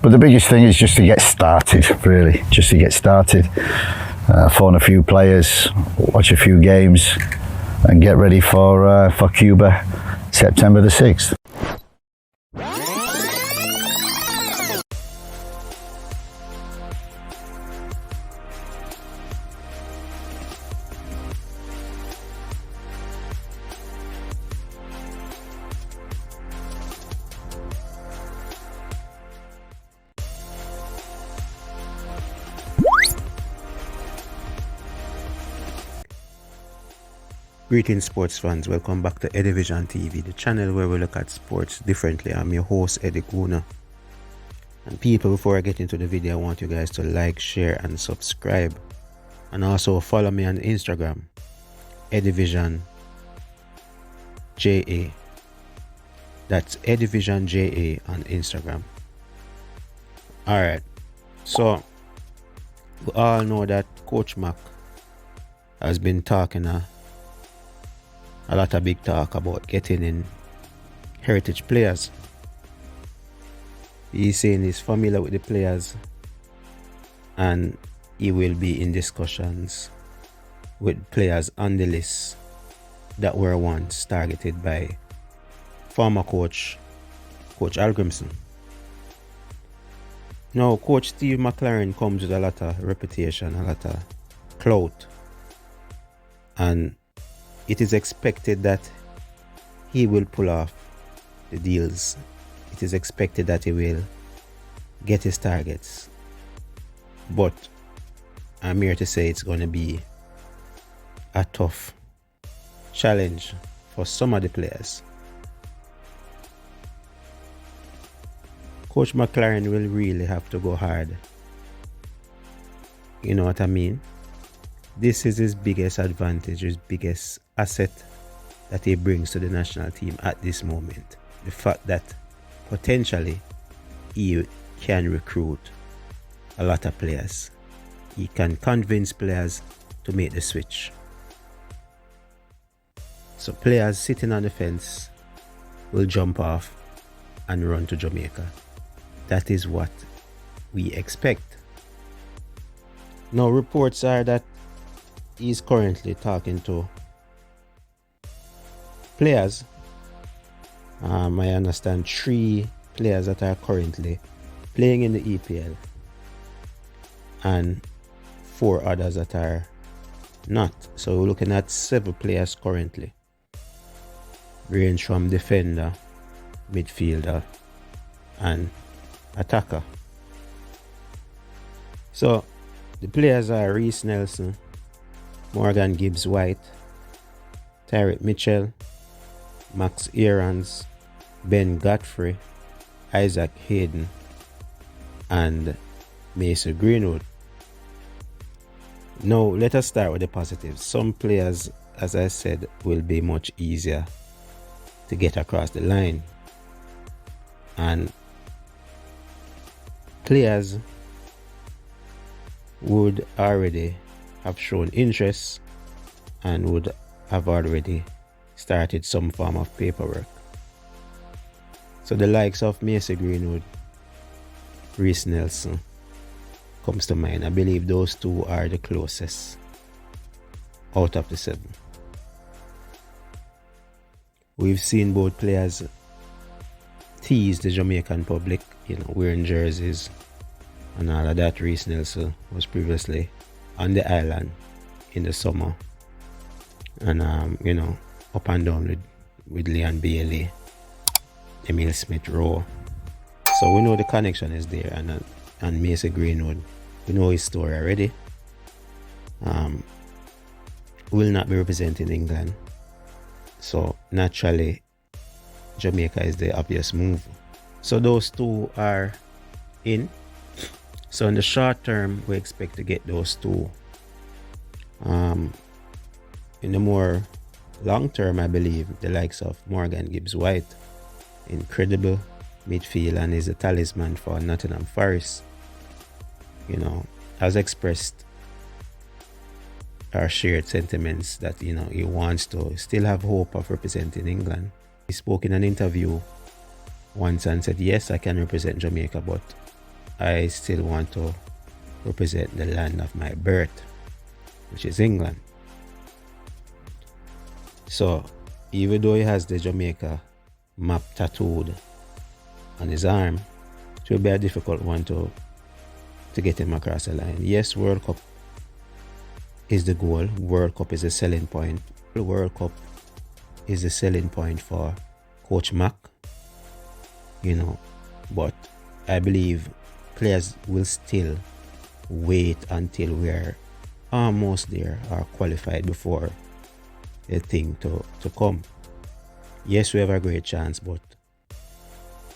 But the biggest thing is just to get started, really, just to get started. Phone a few players, watch a few games, and get ready for Cuba, September the 6th. Greetings sports fans, welcome back to Edivision TV, the channel where we look at sports differently. I'm your host Eddie Kuna. And people, before I get into the video, I want you guys to like, share and subscribe. And also follow me on Instagram, Edivision JA. That's Edivision JA on Instagram. Alright, so we all know that Coach Mac has been talking a lot of big talk about getting in heritage players. He's saying he's familiar with the players and he will be in discussions with players on the list that were once targeted by former Coach Al Grimson. Now, Coach Steve McCLAREN comes with a lot of reputation, a lot of clout, and it is expected that he will pull off the deals. It is expected that he will get his targets. But I'm here to say it's going to be a tough challenge for some of the players. Coach McCLAREN will really have to go hard. You know what I mean? This is his biggest advantage, his biggest asset that he brings to the national team at this moment. The fact that potentially he can recruit a lot of players. He can convince players to make the switch. So players sitting on the fence will jump off and run to Jamaica. That is what we expect. Now, reports are that he's currently talking to players. I understand 3 players that are currently playing in the EPL and 4 others that are not. So we're looking at 7 players currently, range from defender, midfielder and attacker. So the players are Reese Nelson, Morgan Gibbs White, Tyrek Mitchell, Max Aarons, Ben Godfrey, Isaac Hayden and Mason Greenwood. Now let us start with the positives. Some players, as I said, will be much easier to get across the line, and players would already have shown interest and would have already started some form of paperwork. So the likes of Mason Greenwood, Reese Nelson comes to mind. I believe those 2 are the closest out of the 7. We've seen both players tease the Jamaican public, wearing jerseys and all of that. Reese Nelson was previously on the island in the summer and up and down with Leon Bailey, Emil Smith Rowe. So we know the connection is there, and Mason Greenwood, we know his story already. Will not be representing England, so naturally Jamaica is the obvious move. So those 2 are in. So in the short term, we expect to get those 2. In the more long term, I believe the likes of Morgan Gibbs White, incredible midfield, and is a talisman for Nottingham Forest, has expressed our shared sentiments that he wants to still have hope of representing England. He spoke in an interview once and said, yes, I can represent Jamaica, but I still want to represent the land of my birth, which is England. So even though he has the Jamaica map tattooed on his arm, it will be a difficult one to get him across the line. Yes, World Cup is the goal. World Cup is a selling point. The World Cup is a selling point for Coach Mac, but I believe players will still wait until we're almost there or qualified before the thing to come. Yes, we have a great chance, but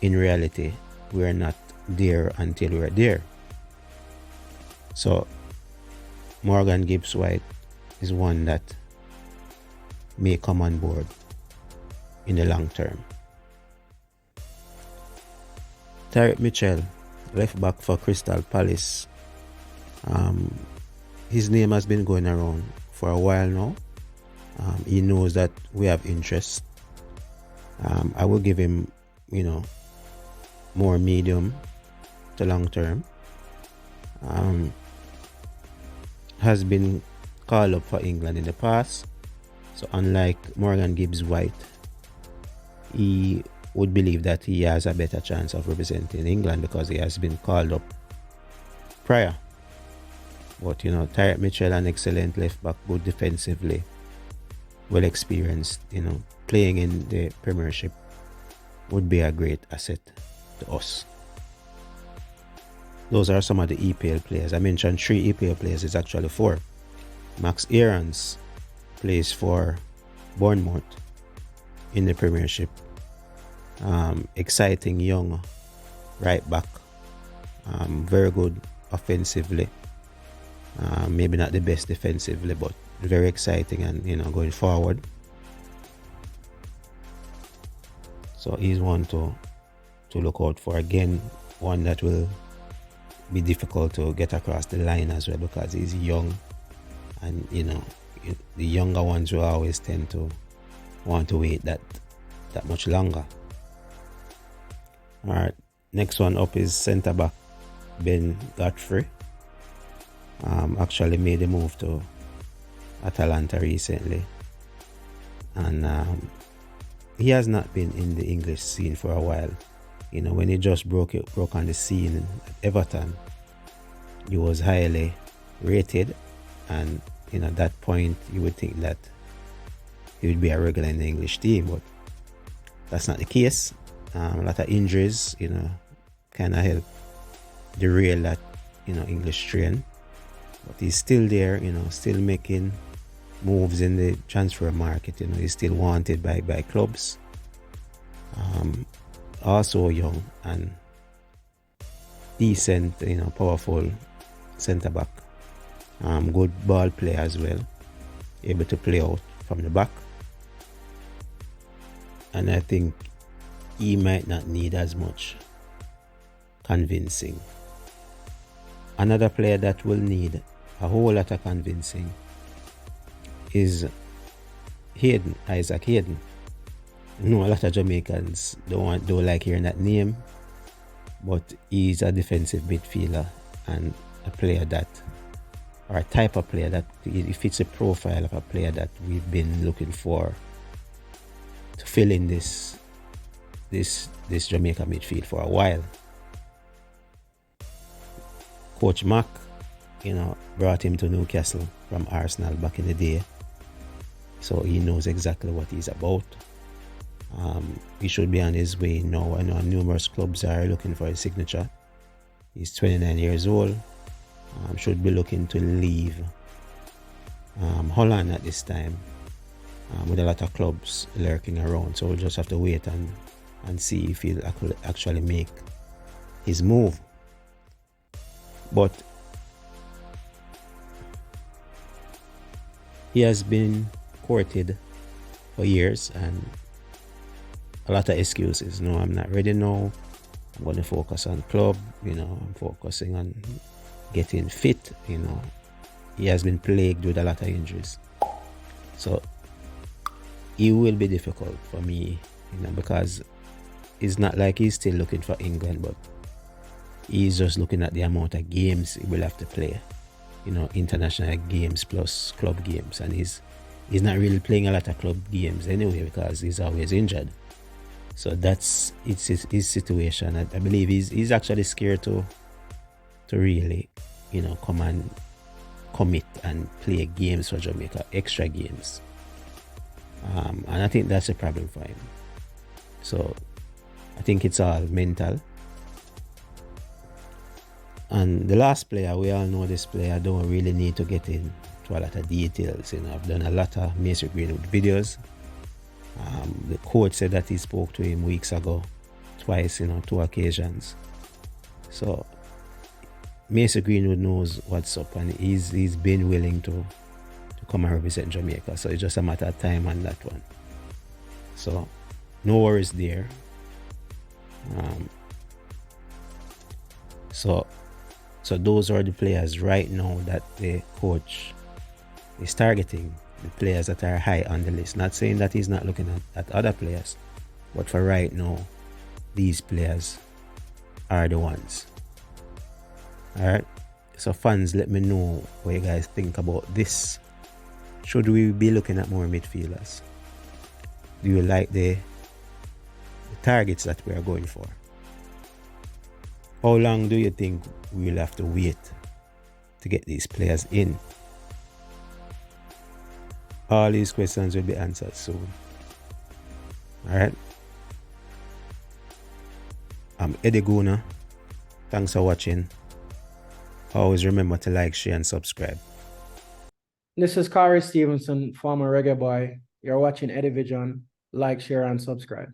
in reality, we're not there until we're there. So Morgan Gibbs White is one that may come on board in the long term. Tariq Mitchell, left back for Crystal Palace. His name has been going around for a while now. He knows that we have interest. I will give him, more medium to long term. Has been called up for England in the past. So unlike Morgan Gibbs White, he would believe that he has a better chance of representing England because he has been called up prior. But Tariq Mitchell, an excellent left back, good defensively, well experienced, playing in the Premiership would be a great asset to us. Those are some of the EPL players. I mentioned 3 EPL players, it's actually 4. Max Aarons plays for Bournemouth in the Premiership. Exciting young right back, very good offensively, maybe not the best defensively, but very exciting and going forward. So he's one to look out for. Again, one that will be difficult to get across the line as well because he's young, and the younger ones will always tend to want to wait that much longer. All right, next one up is centre back Ben Godfrey. Actually made a move to Atalanta recently, and he has not been in the English scene for a while. When he just broke on the scene at Everton, he was highly rated, and at that point you would think that he would be a regular in the English team, but that's not the case. A lot of injuries, kind of help derail that, English train. But he's still there, still making moves in the transfer market. He's still wanted by clubs. Also young and decent, powerful centre back. Good ball player as well, able to play out from the back. And I think he might not need as much convincing. Another player that will need a whole lot of convincing is Isaac Hayden. A lot of Jamaicans don't like hearing that name, but he's a defensive midfielder and a player or a type of player that he fits the profile of a player that we've been looking for to fill in this Jamaica midfield for a while. Coach Mac, brought him to Newcastle from Arsenal back in the day, so he knows exactly what he's about. He should be on his way now. I know numerous clubs are looking for his signature. He's 29 years old. Should be looking to leave Holland at this time, with a lot of clubs lurking around. So we'll just have to wait and see if he'll actually make his move. But he has been courted for years and a lot of excuses. No, I'm not ready now. I'm going to focus on club. I'm focusing on getting fit. He has been plagued with a lot of injuries. So it will be difficult for me, because it's not like he's still looking for England, but He's just looking at the amount of games he will have to play. You know, international games plus club games, and he's not really playing a lot of club games anyway because he's always injured. So that's his situation. I believe he's actually scared to really, you know, come and commit and play games for Jamaica, extra games. And I think that's a problem for him. So I think it's all mental. And the last player, we all know this player. I don't really need to get into a lot of details. You know, I've done a lot of Mason Greenwood videos. The coach said that he spoke to him weeks ago, twice, you know, 2 occasions. So Mason Greenwood knows what's up, and he's been willing to come and represent Jamaica. So it's just a matter of time on that one. So no worries there. So those are the players right now that the coach is targeting, the players that are high on the list. Not saying that he's not looking at other players, but for right now, these players are the ones. Alright, so fans, let me know what you guys think about this. Should we be looking at more midfielders? Do you like the targets that we are going for? How long do you think we'll have to wait to get these players in? All these questions will be answered soon. Alright. I'm Eddie Guna. Thanks for watching. Always remember to like, share, and subscribe. This is Kari Stevenson, former reggae boy. You're watching Eddie Vision. Like, share, and subscribe.